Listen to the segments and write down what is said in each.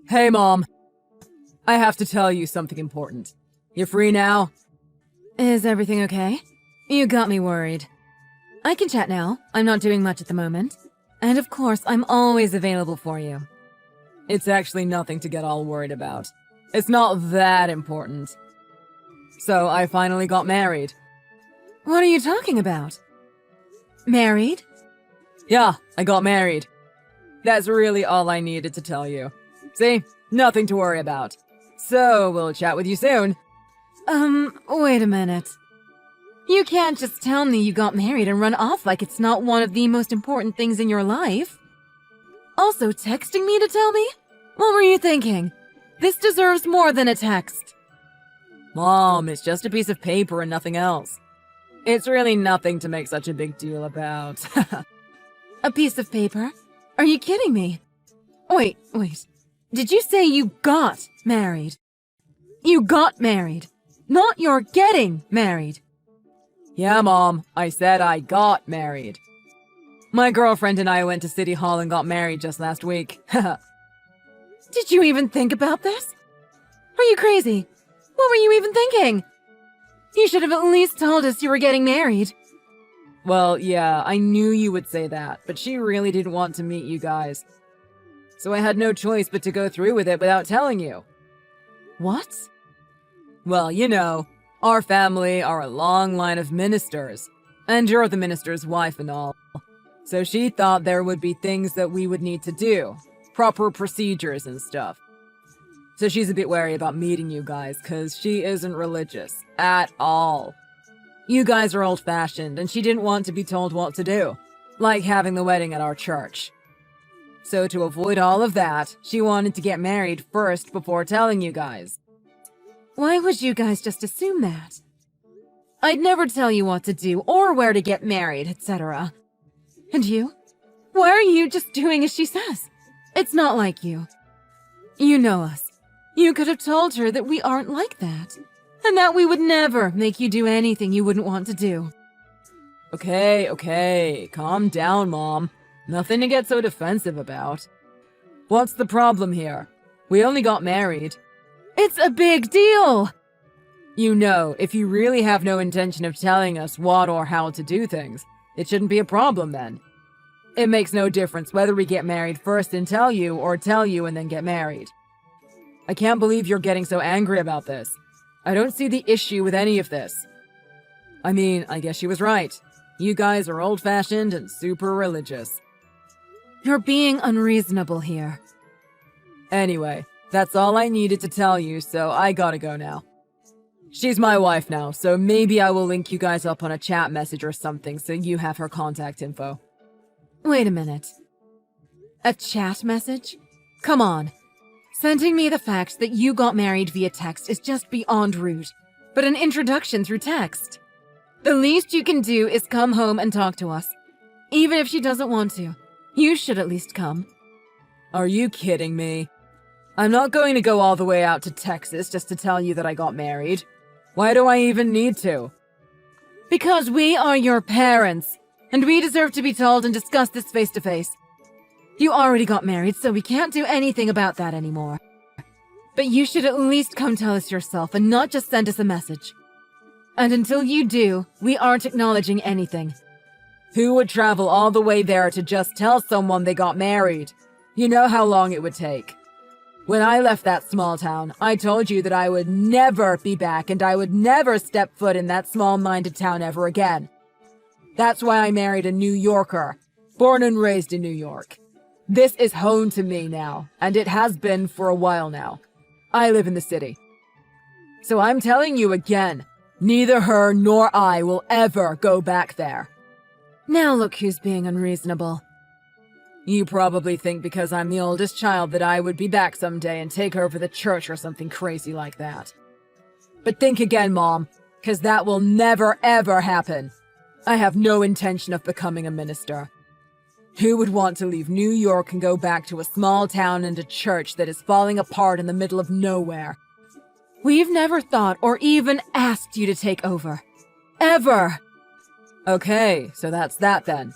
Hey, Mom. I have to tell you something important. You free now? Is everything okay? You got me worried. I can chat now. I'm not doing much at the moment. And of course, I'm always available for you. It's actually nothing to get all worried about. It's not that important. So, I finally got married. What are you talking about? Married? Yeah, I got married. That's really all I needed to tell you. See? Nothing to worry about. So, we'll chat with you soon. Wait a minute. You can't just tell me you got married and run off like it's not one of the most important things in your life. Also, texting me to tell me? What were you thinking? This deserves more than a text. Mom, it's just a piece of paper and nothing else. It's really nothing to make such a big deal about. A piece of paper? Are you kidding me? Wait. Did you say you got married? You got married. Not you're getting married. Yeah, Mom, I said I got married. My girlfriend and I went to City Hall and got married just last week. Did you even think about this? Are you crazy? What were you even thinking? You should have at least told us you were getting married. Well, yeah, I knew you would say that, but she really didn't want to meet you guys. So I had no choice but to go through with it without telling you. What? Well, you know, our family are a long line of ministers, and you're the minister's wife and all. So she thought there would be things that we would need to do, proper procedures and stuff. So she's a bit wary about meeting you guys, cause she isn't religious. At all. You guys are old-fashioned, and she didn't want to be told what to do. Like having the wedding at our church. So to avoid all of that, she wanted to get married first before telling you guys. Why would you guys just assume that? I'd never tell you what to do, or where to get married, etc. And you? Why are you just doing as she says? It's not like you. You know us. You could have told her that we aren't like that. And that we would never make you do anything you wouldn't want to do. Okay, calm down, Mom. Nothing to get so defensive about. What's the problem here? We only got married. It's a big deal! You know, if you really have no intention of telling us what or how to do things, it shouldn't be a problem then. It makes no difference whether we get married first and tell you, or tell you and then get married. I can't believe you're getting so angry about this. I don't see the issue with any of this. I mean, I guess she was right. You guys are old-fashioned and super religious. You're being unreasonable here. Anyway, that's all I needed to tell you, so I gotta go now. She's my wife now, so maybe I will link you guys up on a chat message or something so you have her contact info. Wait a minute. A chat message? Come on. Sending me the fact that you got married via text is just beyond rude. But an introduction through text. The least you can do is come home and talk to us. Even if she doesn't want to. You should at least come. Are you kidding me? I'm not going to go all the way out to Texas just to tell you that I got married. Why do I even need to? Because we are your parents, and we deserve to be told and discuss this face to face. You already got married, so we can't do anything about that anymore. But you should at least come tell us yourself and not just send us a message. And until you do, we aren't acknowledging anything. Who would travel all the way there to just tell someone they got married? You know how long it would take. When I left that small town, I told you that I would never be back and I would never step foot in that small-minded town ever again. That's why I married a New Yorker, born and raised in New York. This is home to me now, and it has been for a while now. I live in the city. So I'm telling you again, neither her nor I will ever go back there. Now look who's being unreasonable. You probably think because I'm the oldest child that I would be back someday and take over the church or something crazy like that. But think again, Mom, because that will never ever happen. I have no intention of becoming a minister. Who would want to leave New York and go back to a small town and a church that is falling apart in the middle of nowhere? We've never thought or even asked you to take over. Ever! Okay, so that's that then.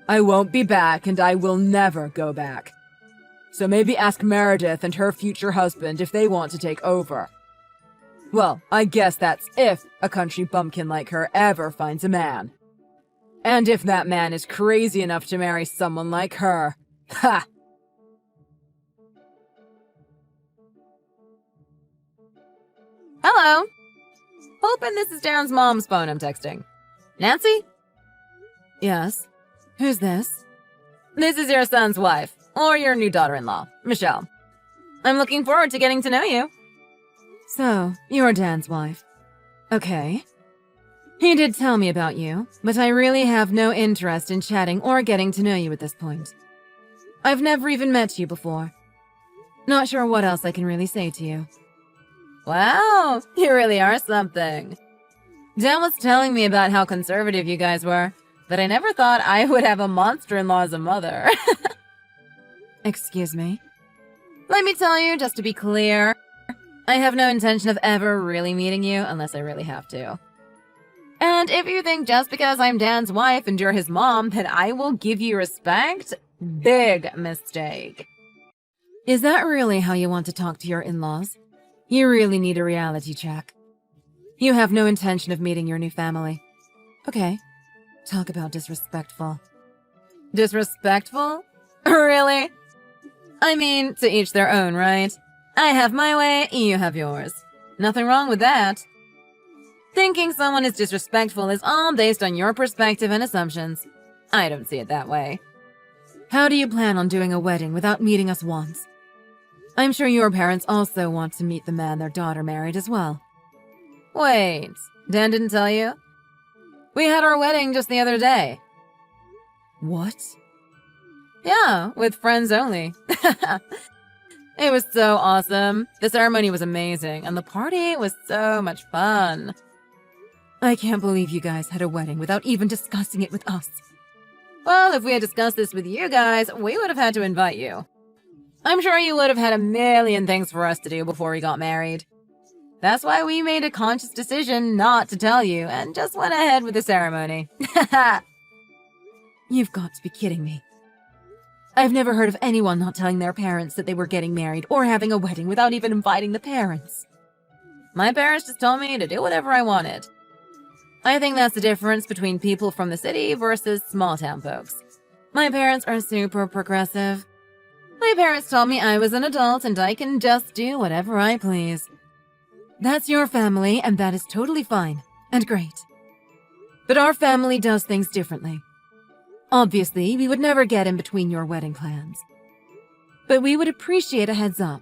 I won't be back and I will never go back. So maybe ask Meredith and her future husband if they want to take over. Well, I guess that's if a country bumpkin like her ever finds a man. And if that man is crazy enough to marry someone like her. Ha! Hello. Hoping this is Darren's mom's phone I'm texting. Nancy? Yes. Who's this? This is your son's wife, or your new daughter-in-law, Michelle. I'm looking forward to getting to know you. So, you're Dan's wife. Okay. He did tell me about you, but I really have no interest in chatting or getting to know you at this point. I've never even met you before. Not sure what else I can really say to you. Wow, you really are something. Dan was telling me about how conservative you guys were, but I never thought I would have a monster-in-law as a mother. Excuse me? Let me tell you, just to be clear, I have no intention of ever really meeting you unless I really have to. And if you think just because I'm Dan's wife and you're his mom that I will give you respect, big mistake. Is that really how you want to talk to your in-laws? You really need a reality check. You have no intention of meeting your new family. Okay. Talk about disrespectful. Disrespectful? Really? I mean, to each their own, right? I have my way, you have yours. Nothing wrong with that. Thinking someone is disrespectful is all based on your perspective and assumptions. I don't see it that way. How do you plan on doing a wedding without meeting us once? I'm sure your parents also want to meet the man their daughter married as well. Wait, Dan didn't tell you? We had our wedding just the other day. What? Yeah, with friends only. It was so awesome. The ceremony was amazing, and the party was so much fun. I can't believe you guys had a wedding without even discussing it with us. Well, if we had discussed this with you guys, we would have had to invite you. I'm sure you would have had a million things for us to do before we got married. That's why we made a conscious decision not to tell you and just went ahead with the ceremony. You've got to be kidding me. I've never heard of anyone not telling their parents that they were getting married or having a wedding without even inviting the parents. My parents just told me to do whatever I wanted. I think that's the difference between people from the city versus small-town folks. My parents are super progressive. My parents told me I was an adult and I can just do whatever I please. That's your family, and that is totally fine and great. But our family does things differently. Obviously, we would never get in between your wedding plans. But we would appreciate a heads up.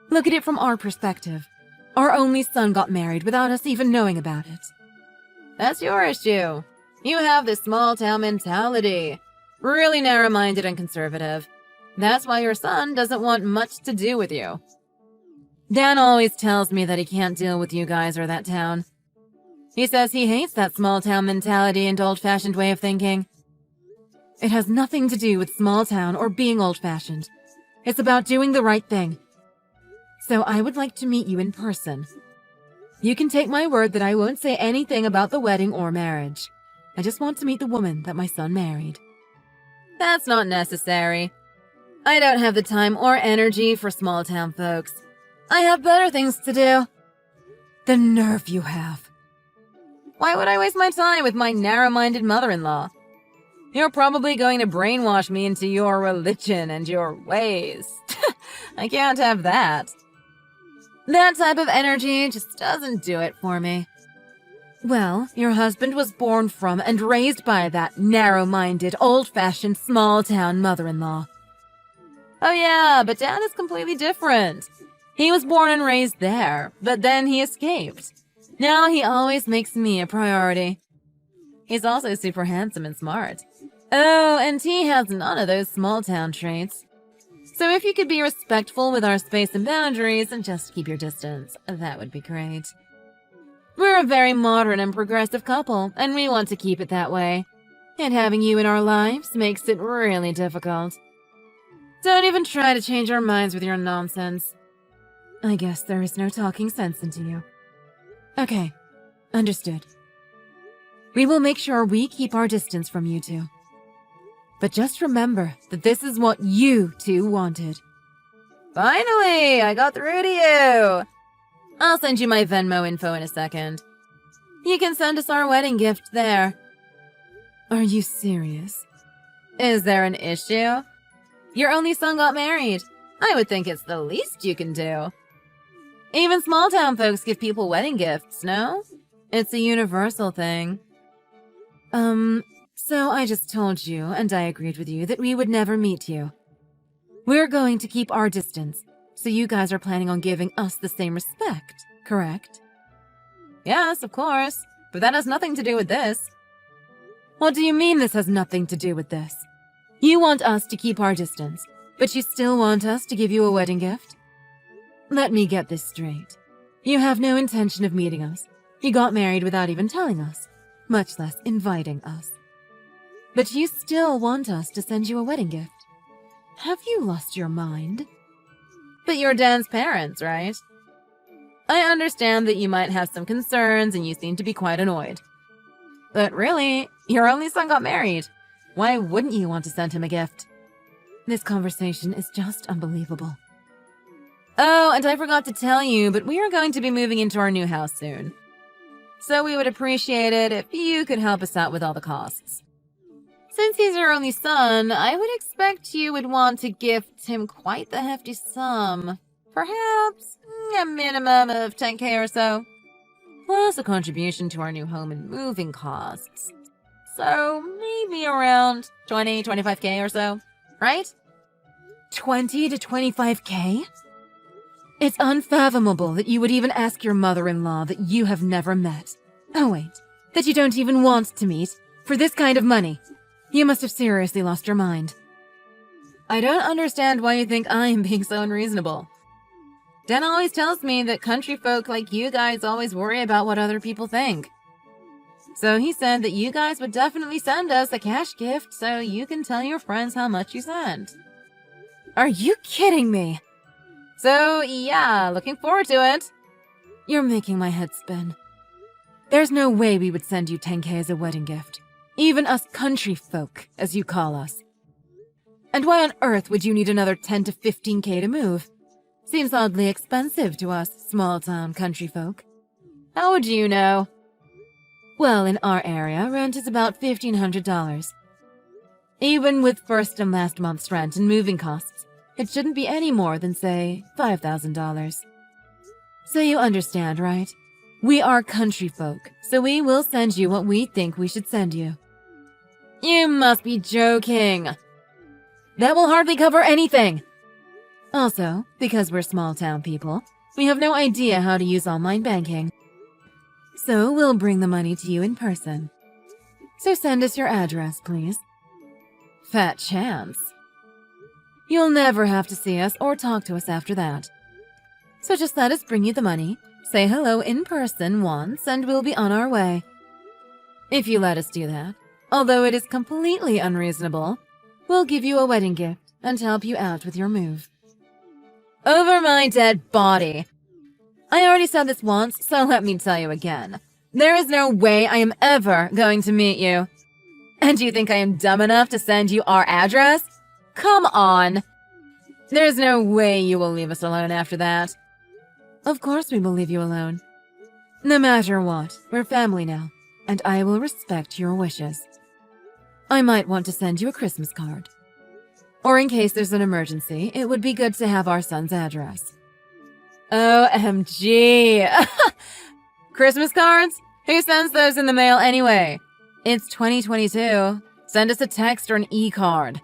Look at it from our perspective. Our only son got married without us even knowing about it. That's your issue. You have this small-town mentality. Really narrow-minded and conservative. That's why your son doesn't want much to do with you. Dan always tells me that he can't deal with you guys or that town. He says he hates that small-town mentality and old-fashioned way of thinking. It has nothing to do with small-town or being old-fashioned. It's about doing the right thing. So I would like to meet you in person. You can take my word that I won't say anything about the wedding or marriage. I just want to meet the woman that my son married. That's not necessary. I don't have the time or energy for small-town folks. I have better things to do. The nerve you have. Why would I waste my time with my narrow-minded mother-in-law? You're probably going to brainwash me into your religion and your ways. I can't have that. That type of energy just doesn't do it for me. Well, your husband was born from and raised by that narrow-minded, old-fashioned, small-town mother-in-law. Oh yeah, but Dan is completely different. He was born and raised there, but then he escaped. Now he always makes me a priority. He's also super handsome and smart. Oh, and he has none of those small-town traits. So if you could be respectful with our space and boundaries and just keep your distance, that would be great. We're a very modern and progressive couple, and we want to keep it that way. And having you in our lives makes it really difficult. Don't even try to change our minds with your nonsense. I guess there is no talking sense into you. Okay, understood. We will make sure we keep our distance from you two. But just remember that this is what you two wanted. Finally, I got through to you. I'll send you my Venmo info in a second. You can send us our wedding gift there. Are you serious? Is there an issue? Your only son got married. I would think it's the least you can do. Even small-town folks give people wedding gifts, no? It's a universal thing. So I just told you, and I agreed with you, that we would never meet you. We're going to keep our distance, so you guys are planning on giving us the same respect, correct? Yes, of course, but that has nothing to do with this. What do you mean this has nothing to do with this? You want us to keep our distance, but you still want us to give you a wedding gift? Let me get this straight. You have no intention of meeting us. You got married without even telling us, much less inviting us. But you still want us to send you a wedding gift. Have you lost your mind? But you're Dan's parents, right? I understand that you might have some concerns and you seem to be quite annoyed. But really, your only son got married. Why wouldn't you want to send him a gift? This conversation is just unbelievable. Oh, and I forgot to tell you, but we are going to be moving into our new house soon. So we would appreciate it if you could help us out with all the costs. Since he's your only son, I would expect you would want to gift him quite the hefty sum. Perhaps a minimum of 10K or so. Plus a contribution to our new home and moving costs. So maybe around 25K or so, right? 20 to 25K? It's unfathomable that you would even ask your mother-in-law that you have never met. Oh wait, that you don't even want to meet, for this kind of money. You must have seriously lost your mind. I don't understand why you think I am being so unreasonable. Dan always tells me that country folk like you guys always worry about what other people think. So he said that you guys would definitely send us a cash gift so you can tell your friends how much you sent. Are you kidding me? So yeah, looking forward to it. You're making my head spin. There's no way we would send you 10K as a wedding gift. Even us country folk, as you call us. And why on earth would you need another 10 to 15K to move? Seems oddly expensive to us small-town country folk. How would you know? Well, in our area, rent is about $1,500. Even with first and last month's rent and moving costs, it shouldn't be any more than, say, $5,000. So you understand, right? We are country folk, so we will send you what we think we should send you. You must be joking. That will hardly cover anything. Also, because we're small-town people, we have no idea how to use online banking. So we'll bring the money to you in person. So send us your address, please. Fat chance. You'll never have to see us or talk to us after that. So just let us bring you the money, say hello in person once, and we'll be on our way. If you let us do that, although it is completely unreasonable, we'll give you a wedding gift and help you out with your move. Over my dead body. I already said this once, so let me tell you again. There is no way I am ever going to meet you. And you think I am dumb enough to send you our address? Come on. There's no way you will leave us alone after that. Of course we will leave you alone. No matter what, we're family now, and I will respect your wishes. I might want to send you a Christmas card. Or in case there's an emergency, it would be good to have our son's address. OMG! Christmas cards? Who sends those in the mail anyway? It's 2022. Send us a text or an e-card.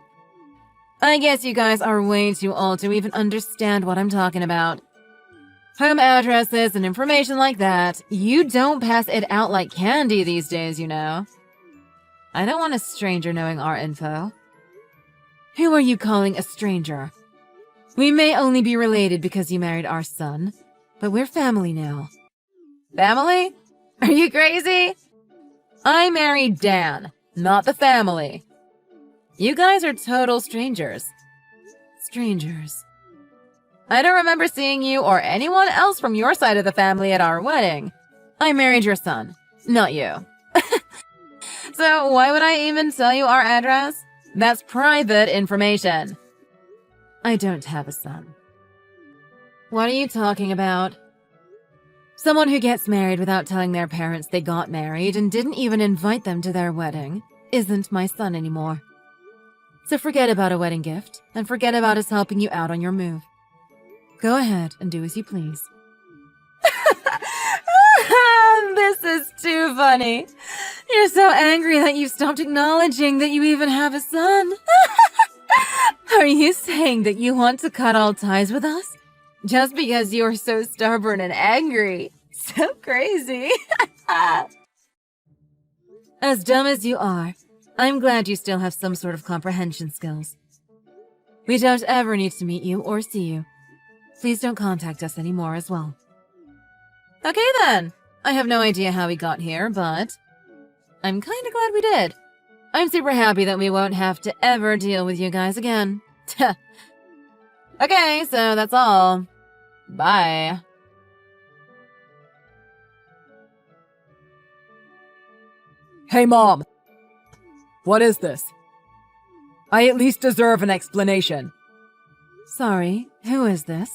I guess you guys are way too old to even understand what I'm talking about. Home addresses and information like that, you don't pass it out like candy these days, you know. I don't want a stranger knowing our info. Who are you calling a stranger? We may only be related because you married our son, but we're family now. Family? Are you crazy? I married Dan, not the family. You guys are total strangers. Strangers. I don't remember seeing you or anyone else from your side of the family at our wedding. I married your son, not you. So why would I even tell you our address? That's private information. I don't have a son. What are you talking about? Someone who gets married without telling their parents they got married and didn't even invite them to their wedding isn't my son anymore. So forget about a wedding gift, and forget about us helping you out on your move. Go ahead and do as you please. This is too funny. You're so angry that you've stopped acknowledging that you even have a son. Are you saying that you want to cut all ties with us? Just because you're so stubborn and angry. So crazy. As dumb as you are, I'm glad you still have some sort of comprehension skills. We don't ever need to meet you or see you. Please don't contact us anymore as well. Okay then. I have no idea how we got here, but I'm kinda glad we did. I'm super happy that we won't have to ever deal with you guys again. Okay, so that's all. Bye. Hey, Mom! What is this? I at least deserve an explanation. Sorry, who is this?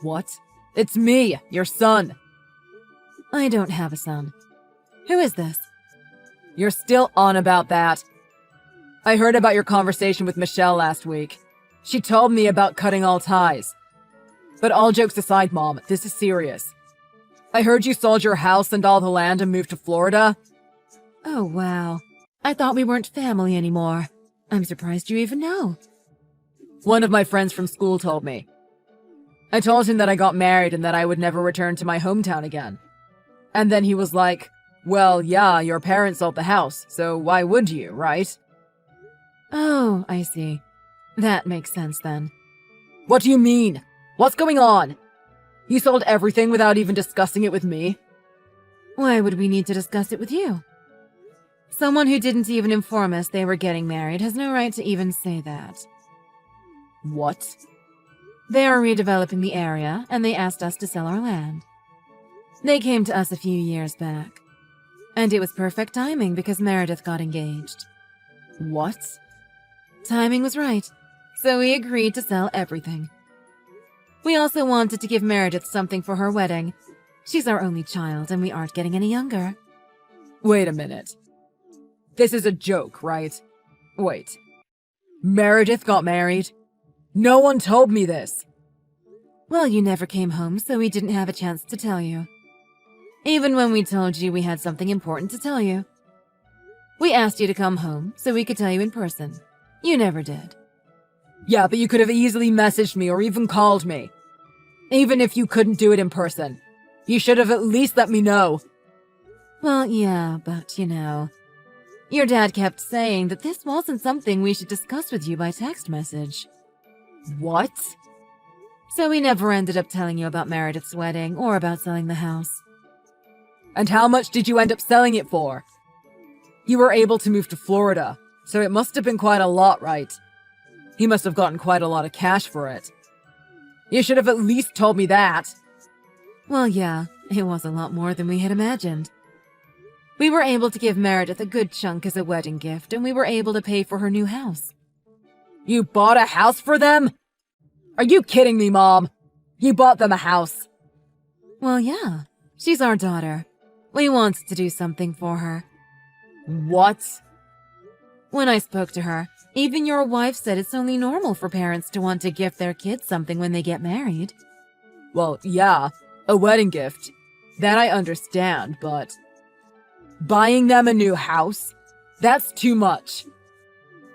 What? It's me, your son. I don't have a son. Who is this? You're still on about that. I heard about your conversation with Michelle last week. She told me about cutting all ties. But all jokes aside, Mom, this is serious. I heard you sold your house and all the land and moved to Florida. Oh, wow. I thought we weren't family anymore. I'm surprised you even know. One of my friends from school told me. I told him that I got married and that I would never return to my hometown again. And then he was like, well, yeah, your parents sold the house, so why would you, right? Oh, I see. That makes sense then. What do you mean? What's going on? You sold everything without even discussing it with me? Why would we need to discuss it with you? Someone who didn't even inform us they were getting married has no right to even say that. What? They are redeveloping the area, and they asked us to sell our land. They came to us a few years back. And it was perfect timing because Meredith got engaged. What? Timing was right, so we agreed to sell everything. We also wanted to give Meredith something for her wedding. She's our only child, and we aren't getting any younger. Wait a minute. This is a joke, right? Wait. Meredith got married? No one told me this. Well, you never came home, so we didn't have a chance to tell you. Even when we told you we had something important to tell you. We asked you to come home so we could tell you in person. You never did. Yeah, but you could have easily messaged me or even called me. Even if you couldn't do it in person. You should have at least let me know. Well, yeah, but you know. Your dad kept saying that this wasn't something we should discuss with you by text message. What? So we never ended up telling you about Meredith's wedding or about selling the house. And how much did you end up selling it for? You were able to move to Florida, so it must have been quite a lot, right? He must have gotten quite a lot of cash for it. You should have at least told me that. Well, yeah, it was a lot more than we had imagined. We were able to give Meredith a good chunk as a wedding gift, and we were able to pay for her new house. You bought a house for them? Are you kidding me, Mom? You bought them a house. Well, yeah. She's our daughter. We wanted to do something for her. What? When I spoke to her, even your wife said it's only normal for parents to want to gift their kids something when they get married. Well, yeah, a wedding gift. That I understand, but... buying them a new house? That's too much.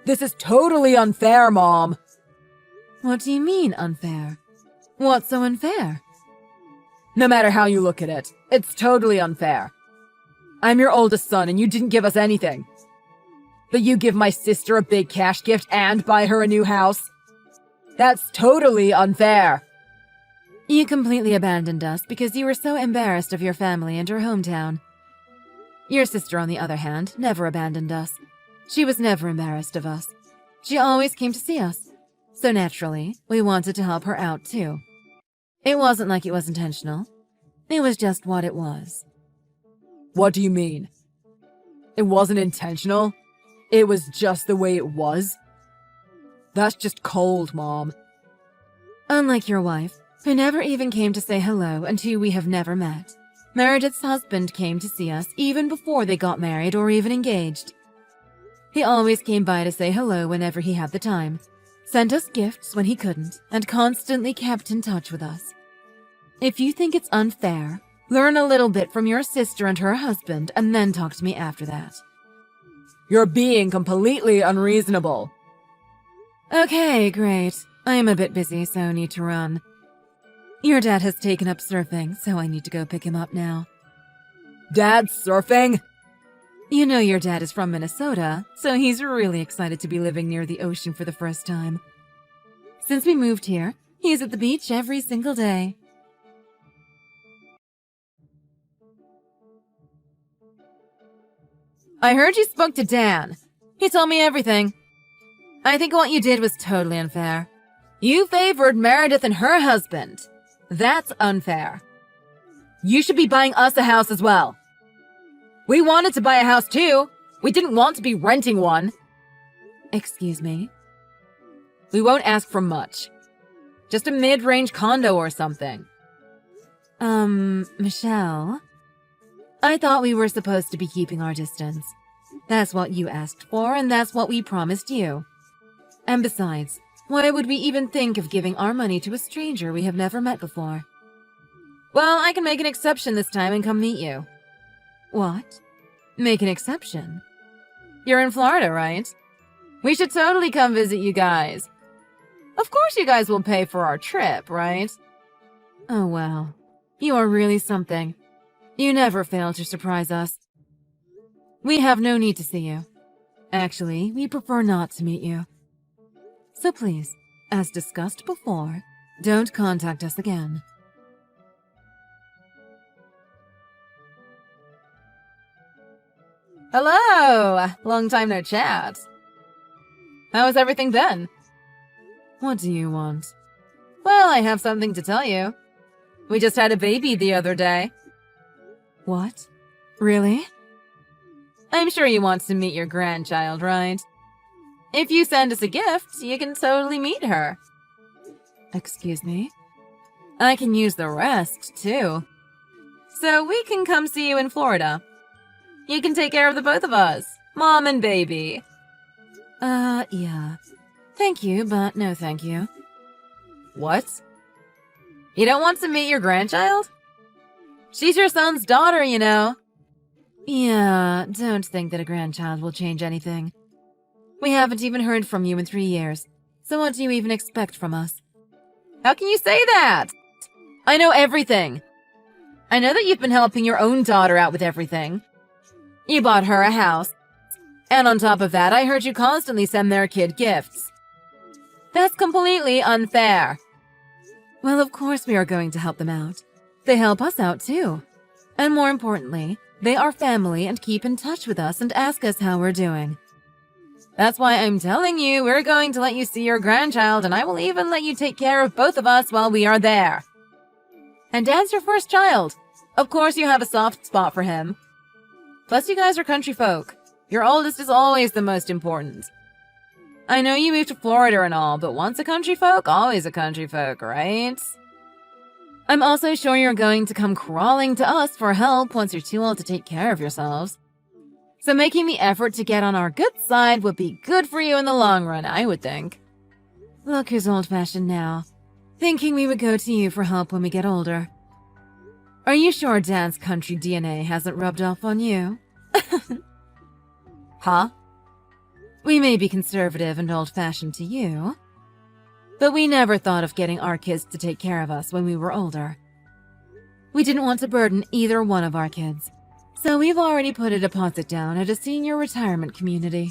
This is totally unfair, Mom. What do you mean, unfair? What's so unfair? No matter how you look at it, it's totally unfair. I'm your oldest son and you didn't give us anything. But you give my sister a big cash gift and buy her a new house? That's totally unfair. You completely abandoned us because you were so embarrassed of your family and your hometown. Your sister, on the other hand, never abandoned us. She was never embarrassed of us. She always came to see us. So naturally, we wanted to help her out too. It wasn't like it was intentional. It was just what it was. What do you mean? It wasn't intentional? It was just the way it was? That's just cold, Mom. Unlike your wife, who never even came to say hello and who we have never met. Meredith's husband came to see us even before they got married or even engaged. He always came by to say hello whenever he had the time, sent us gifts when he couldn't, and constantly kept in touch with us. If you think it's unfair, learn a little bit from your sister and her husband and then talk to me after that. You're being completely unreasonable. Okay, great. I am a bit busy, so need to run. Your dad has taken up surfing, so I need to go pick him up now. Dad's surfing? You know your dad is from Minnesota, so he's really excited to be living near the ocean for the first time. Since we moved here, he's at the beach every single day. I heard you spoke to Dan. He told me everything. I think what you did was totally unfair. You favored Meredith and her husband. That's unfair. You should be buying us a house as well. We wanted to buy a house too. We didn't want to be renting one. Excuse me? We won't ask for much. Just a mid-range condo or something. Michelle? I thought we were supposed to be keeping our distance. That's what you asked for, and that's what we promised you. And besides, why would we even think of giving our money to a stranger we have never met before? Well, I can make an exception this time and come meet you. What? Make an exception? You're in Florida, right? We should totally come visit you guys. Of course you guys will pay for our trip, right? Oh, well. You are really something. You never fail to surprise us. We have no need to see you. Actually, we prefer not to meet you. So please, as discussed before, don't contact us again. Hello! Long time no chat. How has everything been? What do you want? Well, I have something to tell you. We just had a baby the other day. What? Really? I'm sure you want to meet your grandchild, right? If you send us a gift, you can totally meet her. Excuse me? I can use the rest, too. So we can come see you in Florida. You can take care of the both of us, mom and baby. Yeah. Thank you, but no thank you. What? You don't want to meet your grandchild? She's your son's daughter, you know. Yeah, don't think that a grandchild will change anything. We haven't even heard from you in 3 years, so what do you even expect from us? How can you say that? I know everything. I know that you've been helping your own daughter out with everything. You bought her a house. And on top of that, I heard you constantly send their kid gifts. That's completely unfair. Well, of course we are going to help them out. They help us out too. And more importantly, they are family and keep in touch with us and ask us how we're doing. That's why I'm telling you we're going to let you see your grandchild, and I will even let you take care of both of us while we are there. And Dad's your first child. Of course you have a soft spot for him. Plus you guys are country folk. Your oldest is always the most important. I know you moved to Florida and all, but once a country folk, always a country folk, right? I'm also sure you're going to come crawling to us for help once you're too old to take care of yourselves. So making the effort to get on our good side would be good for you in the long run, I would think. Look who's old-fashioned now, thinking we would go to you for help when we get older. Are you sure Dad's country DNA hasn't rubbed off on you? Huh? We may be conservative and old-fashioned to you, but we never thought of getting our kids to take care of us when we were older. We didn't want to burden either one of our kids, so we've already put a deposit down at a senior retirement community.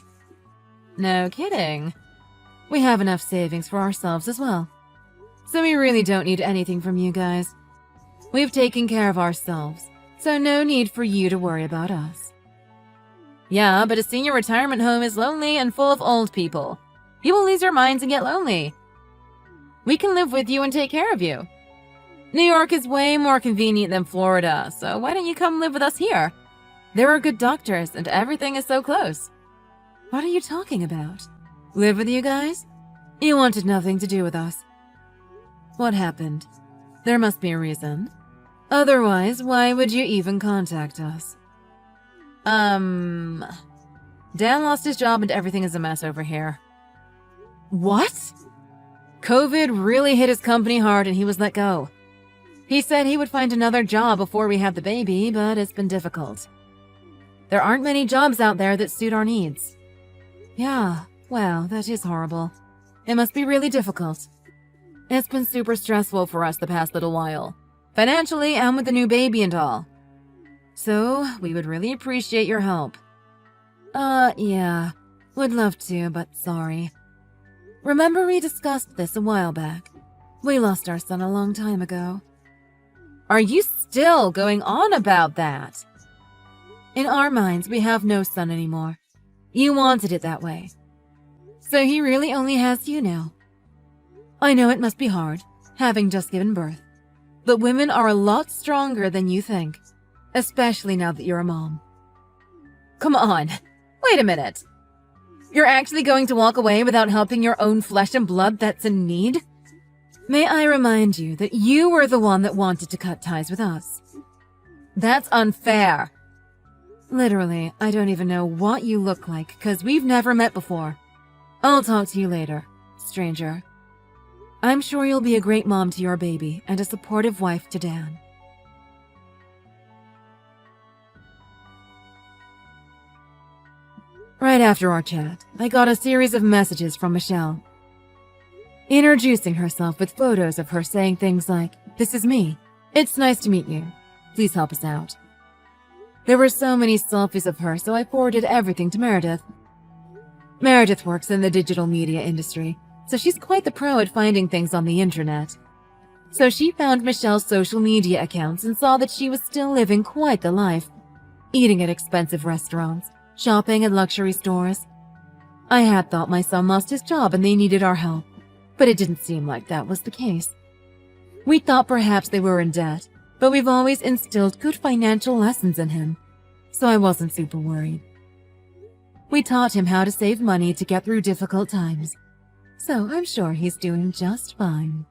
No kidding. We have enough savings for ourselves as well, so we really don't need anything from you guys. We've taken care of ourselves, so no need for you to worry about us. Yeah, but a senior retirement home is lonely and full of old people. You will lose your minds and get lonely. We can live with you and take care of you. New York is way more convenient than Florida, so why don't you come live with us here? There are good doctors and everything is so close. What are you talking about? Live with you guys? You wanted nothing to do with us. What happened? There must be a reason. Otherwise, why would you even contact us? Dan lost his job and everything is a mess over here. What? COVID really hit his company hard and he was let go. He said he would find another job before we had the baby, but it's been difficult. There aren't many jobs out there that suit our needs. Yeah, well, that is horrible. It must be really difficult. It's been super stressful for us the past little while, financially and with the new baby and all. So, we would really appreciate your help. Yeah, would love to, but sorry. Remember we discussed this a while back. We lost our son a long time ago. Are you still going on about that? In our minds, we have no son anymore. You wanted it that way. So he really only has you now. I know it must be hard, having just given birth. But women are a lot stronger than you think. Especially now that you're a mom. Come on, wait a minute. You're actually going to walk away without helping your own flesh and blood that's in need? May I remind you that you were the one that wanted to cut ties with us. That's unfair. Literally, I don't even know what you look like because we've never met before. I'll talk to you later, stranger. I'm sure you'll be a great mom to your baby and a supportive wife to Dan. Right after our chat, I got a series of messages from Michelle, introducing herself with photos of her saying things like, "This is me. It's nice to meet you. Please help us out." There were so many selfies of her, so I forwarded everything to Meredith. Meredith works in the digital media industry, so she's quite the pro at finding things on the internet. So she found Michelle's social media accounts and saw that she was still living quite the life, eating at expensive restaurants, shopping at luxury stores. I had thought my son lost his job and they needed our help, but it didn't seem like that was the case. We thought perhaps they were in debt, but we've always instilled good financial lessons in him, so I wasn't super worried. We taught him how to save money to get through difficult times, so I'm sure he's doing just fine.